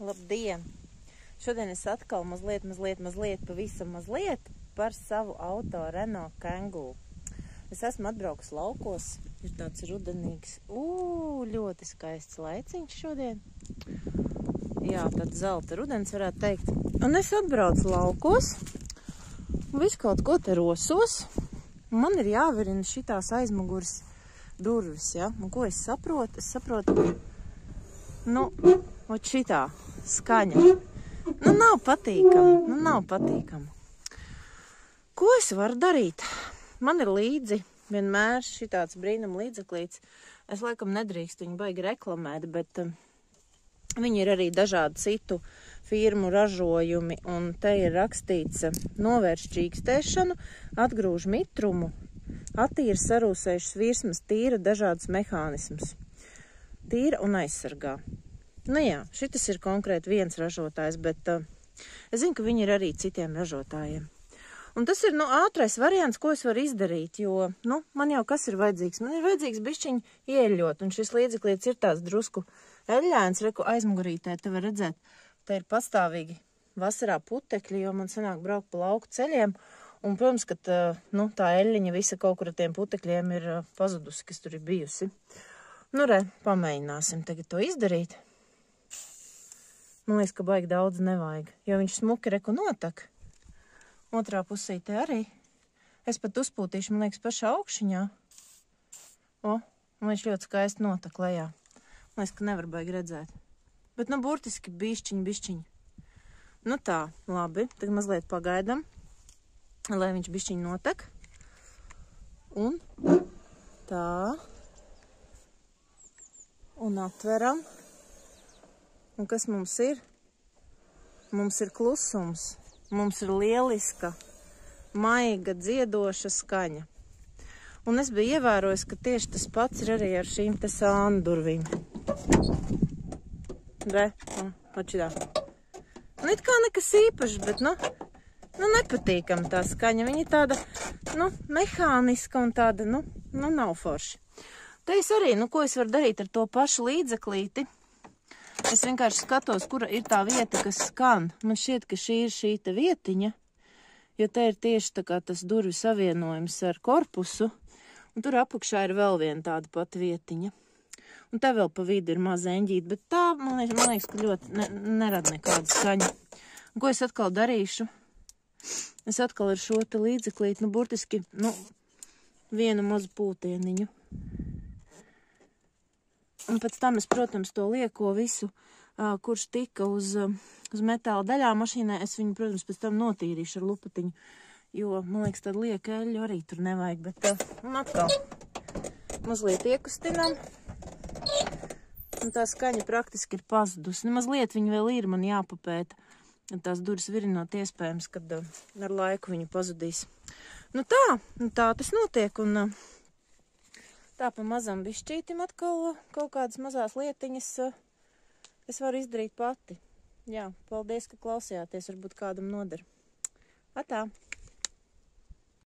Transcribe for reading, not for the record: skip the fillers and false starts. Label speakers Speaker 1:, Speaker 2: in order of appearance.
Speaker 1: Labdien! Šodien es atkal pavisam mazliet par savu auto Renault Kangoo. Es esmu atbraukus laukos, ir tāds rudenīgs, ļoti skaists laiciņš šodien. Jā, tāds zelta rudens varētu teikt. Un es atbraucu laukos, un visu kaut ko te rosos. Man ir jāverina šitās aizmugures durvis, ja? Un ko es saprotu? Es saprotu, ot šitā skaņa. Nav patīkama. Ko es varu darīt? Man ir līdzi vienmēr šitāds brīnum līdzeklīts. Es laikam nedrīkst viņu baigi reklamēt, bet viņi ir arī dažādi citu firmu ražojumi. Un te ir rakstīts novērš čīkstēšanu, atgrūž mitrumu, attīra sarūsējušas virsmas, tīra dažādus mehānismus. Tīra un aizsargā. Jā, šitas ir konkrēti viens ražotājs, bet es zinu, ka viņi ir arī citiem ražotājiem. Un tas ir, ātrais variants, ko es varu izdarīt, jo, man jau kas ir vajadzīgs? Man ir vajadzīgs bišķiņ ieļot, un šis līdzeklīts ir tāds drusku eļļēns, reku aizmugurītē, te var redzēt, te ir pastāvīgi vasarā putekļi, jo man sanāk braukt pa lauku ceļiem, un, protams, ka tā eļļiņa visa kaut kur ar tiem putekļiem ir pazudusi, kas tur ir bijusi. Pamēģināsim tagad to izdarīt. Man liekas, ka baigi daudz nevajag, jo viņš smuki reku notak. Otrā pusīte arī. Es pat uzpūtīšu, man liekas, pašā augšiņā. Un viņš ļoti skaisti notak lejā. Man liekas, ka nevar baigi redzēt. Bet, burtiski bišķiņ. Tā, labi. Tagad mazliet pagaidam, lai viņš bišķiņ notak. Un tā. Un atveram. Un kas mums ir? Mums ir klusums. Mums ir lieliska, maiga, dziedoša skaņa. Un es biju ievērojis, ka tieši tas pats ir arī ar šīm te sānu durvīm. Atšķirā. It kā nekas īpašs, bet, nepatīkam tā skaņa. Viņa ir tāda, mehāniska un tāda, nav forši. Te es arī, ko es varu darīt ar to pašu līdzeklīti? Es vienkārši skatos, kura ir tā vieta, kas skan. Man šķiet, ka šī ir šī te vietiņa, jo te ir tieši tā kā tas durvi savienojums ar korpusu, un tur apakšā ir vēl viena tāda pati vietiņa. Un te vēl pa vidu ir maza eņģīte, bet tā, man liekas, ka ļoti nerada nekāda skaņa. Un ko es atkal darīšu? Es atkal ar šo te līdzeklīti, burtiski, vienu mazu pūtieniņu. Un pēc tam es, protams, to lieko visu, kurš tika uz metāla daļām mašīnai. Es viņu, protams, pēc tam notīrīšu ar lupatiņu, jo, man liekas, tad lieka eļļu arī tur nevajag. Bet, atkal, mazliet iekustinām. Un tā skaņa praktiski ir pazudusi. Mazliet viņa vēl ir, man jāpapēta. Tās durvis virinot iespējams, kad ar laiku viņa pazudīs. Tā tas notiek, un tā pa mazam bišķītim atkal kaut kādas mazās lietiņas es varu izdarīt pati. Jā, paldies, ka klausījāties, varbūt kādam noder. Atā!